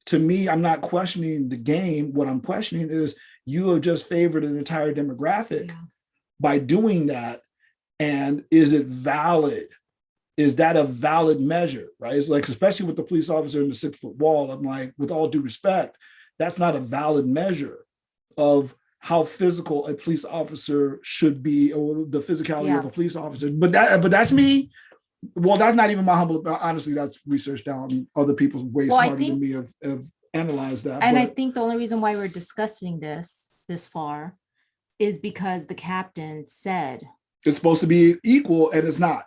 to me, I'm not questioning the game. What I'm questioning is, you have just favored an entire demographic by doing that. And is it valid? Is that a valid measure, right? It's like, especially with the police officer in the 6 foot wall, I'm like, with all due respect, that's not a valid measure of how physical a police officer should be, or the physicality of a police officer. But that's me. Well, that's not even my humble, honestly, that's research down other people's way smarter than me have analyzed that. And I think the only reason why we're discussing this far is because the captain said it's supposed to be equal, and it's not.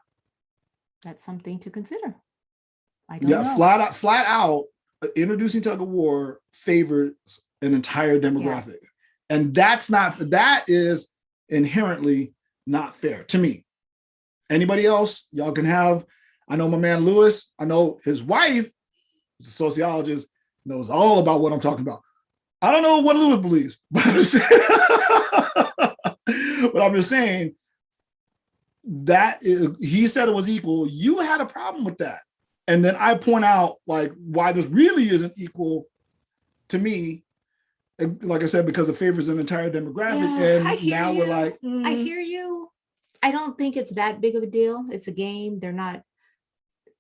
That's something to consider. I don't know. Flat out, introducing tug of war favors an entire demographic. And that is inherently not fair to me. Anybody else, y'all can have, I know my man Lewis, I know his wife, who's a sociologist, knows all about what I'm talking about. I don't know what Lewis believes, but I'm just saying that he said it was equal. You had a problem with that. And then I point out like why this really isn't equal to me. Like I said, because it favors an entire demographic. And now we're like, I hear you. I don't think it's that big of a deal. It's a game. They're not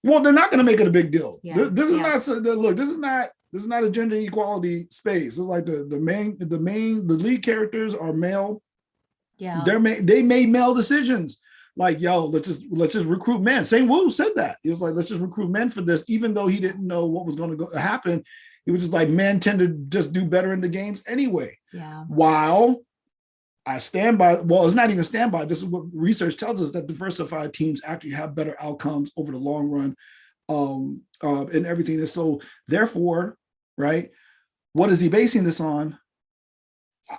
going to make it a big deal. This is not a gender equality space. It's like the lead characters are male. Yeah. They made male decisions. Like, yo, let's just recruit men. St. Wu said that. He was like, let's just recruit men for this, even though he didn't know what was going to happen. He was just like, men tend to just do better in the games anyway. Yeah. While I stand by, well, it's not even stand by. This is what research tells us, that diversified teams actually have better outcomes over the long run, and everything. And so therefore, right, what is he basing this on?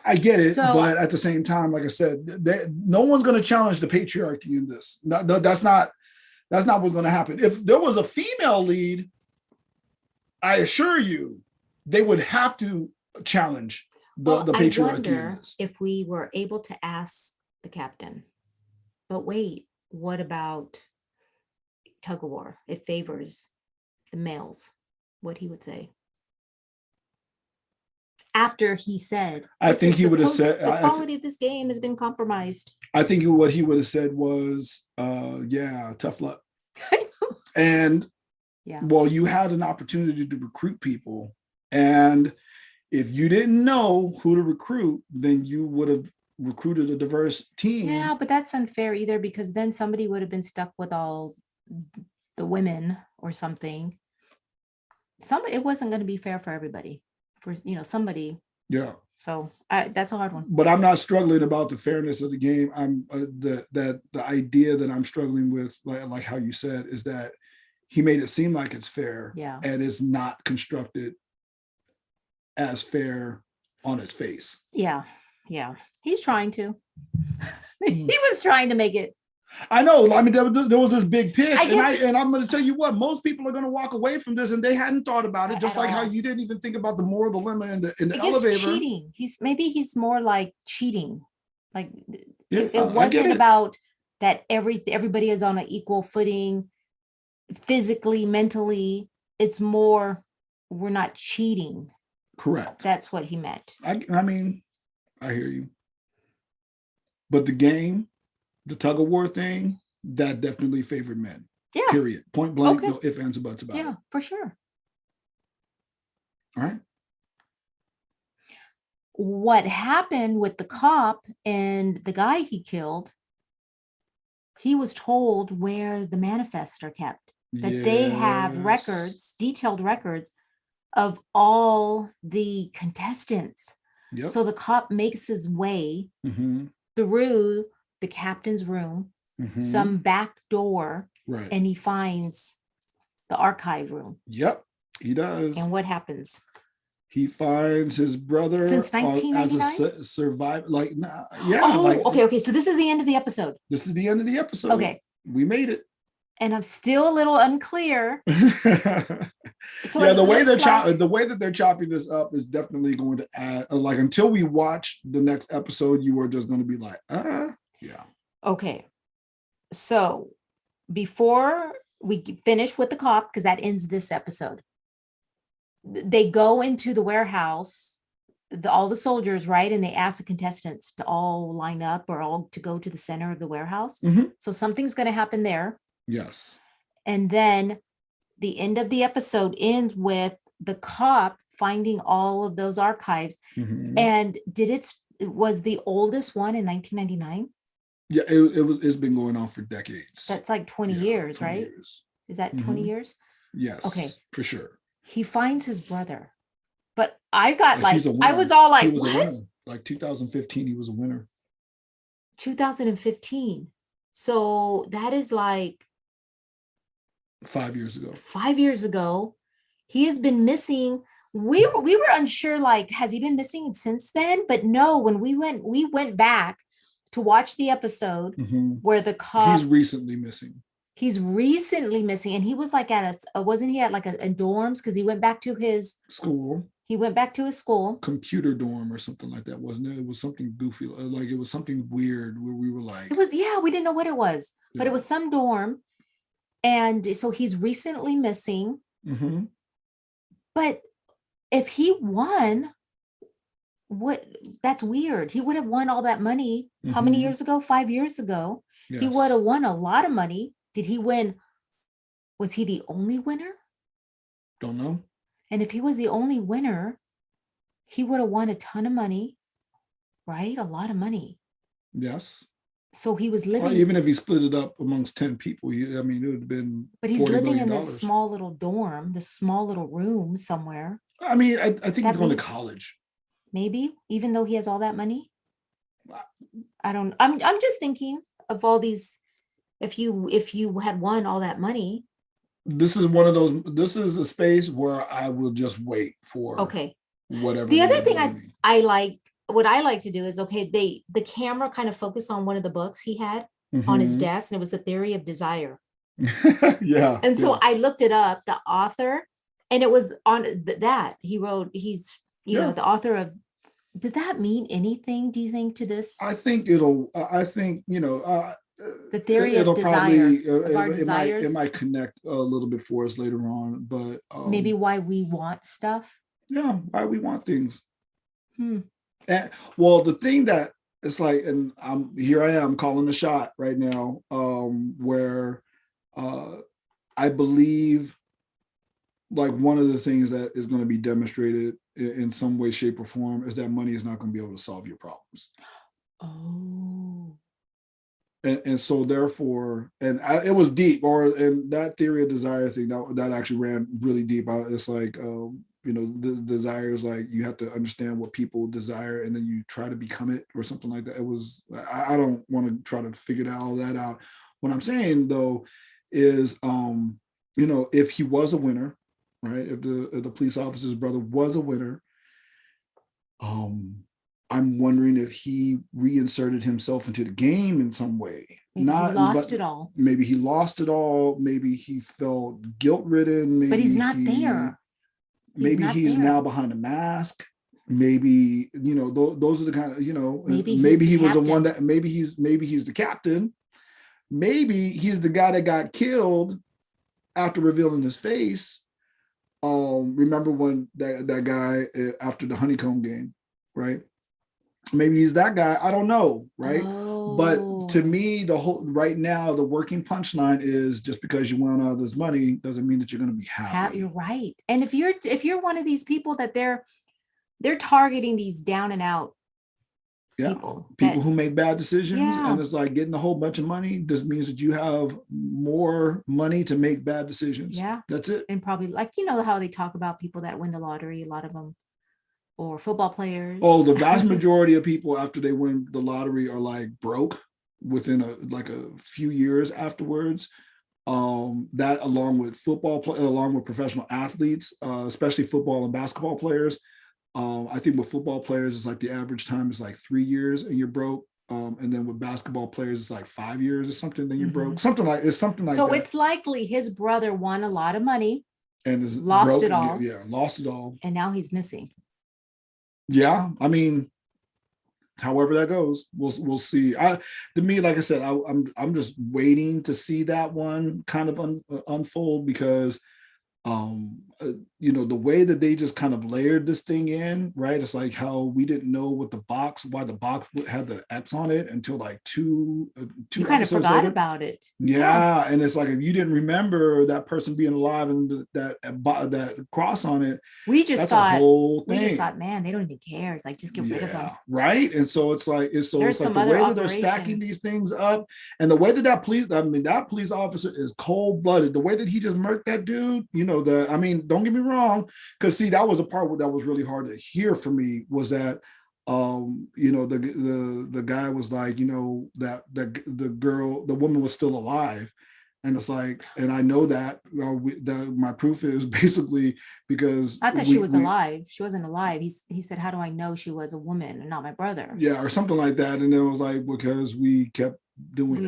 I get it, but at the same time, like I said, no one's going to challenge the patriarchy in this. No, that's not what's going to happen. If there was a female lead, I assure you, they would have to challenge the patriarchy. I wonder if we were able to ask the captain, but wait, what about tug of war? It favors the males. What he would say. After he said, I think he would have said the quality of this game has been compromised. I think what he would have said was, yeah, tough luck. And well, you had an opportunity to recruit people. And if you didn't know who to recruit, then you would have recruited a diverse team. Yeah, but that's unfair either, because then somebody would have been stuck with all the women or something. It wasn't going to be fair for everybody. For somebody. Yeah. So that's a hard one. But I'm not struggling about the fairness of the game. I'm the idea that I'm struggling with, like how you said, is that he made it seem like it's fair, and it's not constructed as fair on its face. Yeah. He's trying to. He was trying to make it. I know. I mean, there was this big pitch, and I'm going to tell you what, most people are going to walk away from this, and they hadn't thought about it. Just like how you didn't even think about the moral dilemma in the elevator. Cheating. He's more like cheating. Like it wasn't about that. Everybody is on an equal footing, physically, mentally. It's more, we're not cheating. Correct. That's what he meant. I mean, I hear you. But the game, the tug of war thing, that definitely favored men. Yeah. Period. Point blank, no ifs, ands, or buts about it. Yeah, for sure. All right. What happened with the cop and the guy he killed, he was told where the manifests are kept, that they have records, detailed records of all the contestants. Yep. So the cop makes his way through the captain's room, Mhm. some back door, Right. and he finds the archive room. Yep, he does. And what happens? He finds his brother Since as a 1999? survivor. Like, nah, yeah, Oh, like okay, okay. So this is the end of the episode. this is the end of the episode. Okay. We made it. And I'm still a little unclear. So Yeah, it looks like, the way that they're chopping this up is definitely going to add, like, until we watch the next episode, you are just going to be like, yeah. okay. So before we finish with the cop, because that ends this episode, they go into the warehouse, all the soldiers, right? And they ask the contestants to all line up or all to go to the center of the warehouse. Mhm. So something's going to happen there. Yes. And then the end of the episode ends with the cop finding all of those archives. Mhm. And was the oldest one in 1999? Yeah, it's been going on for decades. That's like 20 Yeah, years, 20 right? years. Is that 20 years? Yes. Okay. For sure. He finds his brother. But I got He's a I winner. was all He like, was a what? winner. Like 2015, he was a winner. 2015. So that is like 5 years ago. 5 years ago. He has been missing. We were unsure, like, has he been missing since then? But no, when we went back to watch the episode Mhm. where the cop, He's recently missing. he's recently missing, and he was like at wasn't he at like a dorms, because he went back to his School, school. computer dorm or something like that, wasn't it? It was something goofy, like it was something weird where we were like, It was, yeah, we didn't know what it was, but Yeah. it was some dorm. And so he's recently missing. Mhm. But if he won, that's weird. He would have won all that money. How many Mhm. years ago? 5 years ago. He Yes. would have won a lot of money. Did he win? Was he the only winner? Don't know. And if he was the only winner, he would have won a ton of money, right? A lot of money. Yes. So he was Well, living, even if he split it up amongst 10 people, I mean, it would have been but he's $40 living in million. this small little dorm, this small little room somewhere. I mean, I think he's going to mean- college. Maybe, even though he has all that money. I'm just thinking of all these. If you had won all that money. This is one of those, this is a space where I will just wait for Okay. whatever. The other they're thing giving me. what I like to do is, okay, the camera kind of focused on one of the books he had on his Mhm. desk, and it was The Theory of Desire. Yeah. And so yeah. I looked it up, the author, and it was on that he wrote, he's, you Yeah. know, the author of, did that mean anything, do you think, to this? I think, The Theory of it'll Desire, probably, of our it desires. might connect a little bit for us later on, but Maybe why we want stuff. yeah, why we want things. Hmm. And well, the thing that it's like, and I am calling a shot right now, where I believe, like, one of the things that is going to be demonstrated in some way, shape, or form is that money is not going to be able to solve your problems. Oh. And so therefore, it was deep, and that theory of desire thing that actually ran really deep. It's like, the desire is like, you have to understand what people desire, and then you try to become it or something like that. It was, I don't want to try to figure all that out. What I'm saying though is, if he was a winner, right? If the police officer's brother was a winner, I'm wondering if he reinserted himself into the game in some way. Maybe he lost it all. Maybe he lost it all. Maybe he felt guilt-ridden. But he's not there. Maybe he's now behind a mask. Maybe, those are the kind of, maybe he was the one that, maybe he's the captain. Maybe he's the guy that got killed after revealing his face. Remember when that guy after the honeycomb game, right? Maybe he's that guy. I don't know, right? Oh. But to me, right now, the working punchline is, just because you won all this money doesn't mean that you're going to be happy. You're right. And if you're one of these people that they're targeting, these down and out people who make bad decisions, and it's like, getting a whole bunch of money just means that you have more money to make bad decisions. Yeah, that's it. And probably, like, how they talk about people that win the lottery, a lot of them or football players. Oh, the vast majority of people after they win the lottery are like broke within a few years afterwards. That along with along with professional athletes, especially football and basketball players. I think with football players, it's like the average time is like 3 years and you're broke. And then with basketball players, it's like 5 years or something. Then you're broke. Something like So that. it's likely his brother won a lot of money And is lost broke. it all. Yeah, lost it all. And now he's missing. Yeah, I mean, however that goes, we'll see. To me, like I said, I'm just waiting to see that one kind of unfold because the way that they just kind of layered this thing in, right? It's like how we didn't know why the box had the X on it until like two you kind of forgot later. About it. Yeah, and it's like if you didn't remember that person being alive and that cross on it, we just thought, man, they don't even care. It's like just get rid of them, right? And so it's like the way that they're stacking these things up, and the way that police officer is cold blooded. The way that he just murked that dude, don't get me wrong, because see, that was a part that was really hard to hear for me was that the guy was like, that the woman was still alive. And it's like, and I know that my proof is basically because I thought she was alive. She wasn't alive. He said, how do I know she was a woman and not my brother? Yeah, or something like that. And then it was like, because we kept doing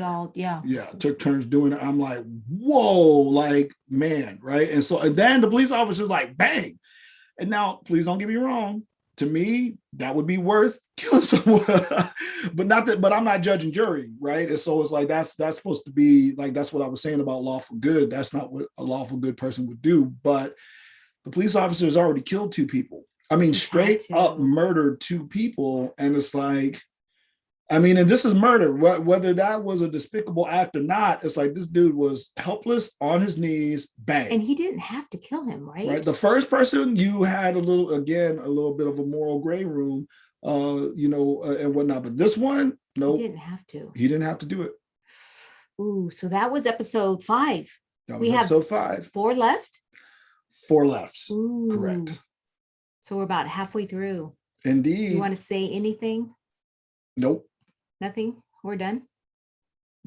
took turns doing it. I'm like, whoa, like, man, right? And so, and then the police officer's like, bang. And now, please don't get me wrong. To me, that would be worth killing someone, but I'm not judging jury, right? And so it's like that's supposed to be like that's what I was saying about lawful good. That's not what a lawful good person would do. But the police officer has already killed 2 people. I mean, straight up murdered 2 people, and it's like, I mean, and this is murder. Whether that was a despicable act or not, it's like this dude was helpless on his knees, bang. And he didn't have to kill him, right? Right. The first person, you had a little bit of a moral gray room, and whatnot. But this one, no, he didn't have to. He didn't have to do it. Ooh, so that was episode 5. That was episode 5. 4 left. 4 left. Ooh. Correct. So we're about halfway through. Indeed. You want to say anything? Nope. Nothing. We're done.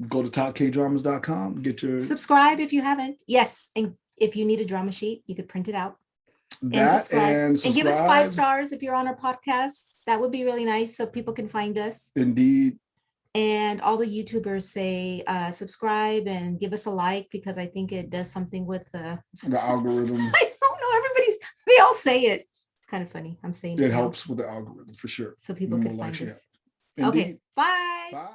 Go to talkkdramas.com. Get your subscribe if you haven't. Yes, and if you need a drama sheet, you could print it out. And give us 5 stars if you're on our podcast. That would be really nice so people can find us. Indeed. And all the YouTubers say subscribe and give us a like because I think it does something with the algorithm. I don't know. They all say it. It's kind of funny. I'm saying it helps with the algorithm for sure. So people can find us. Okay. Bye. Bye.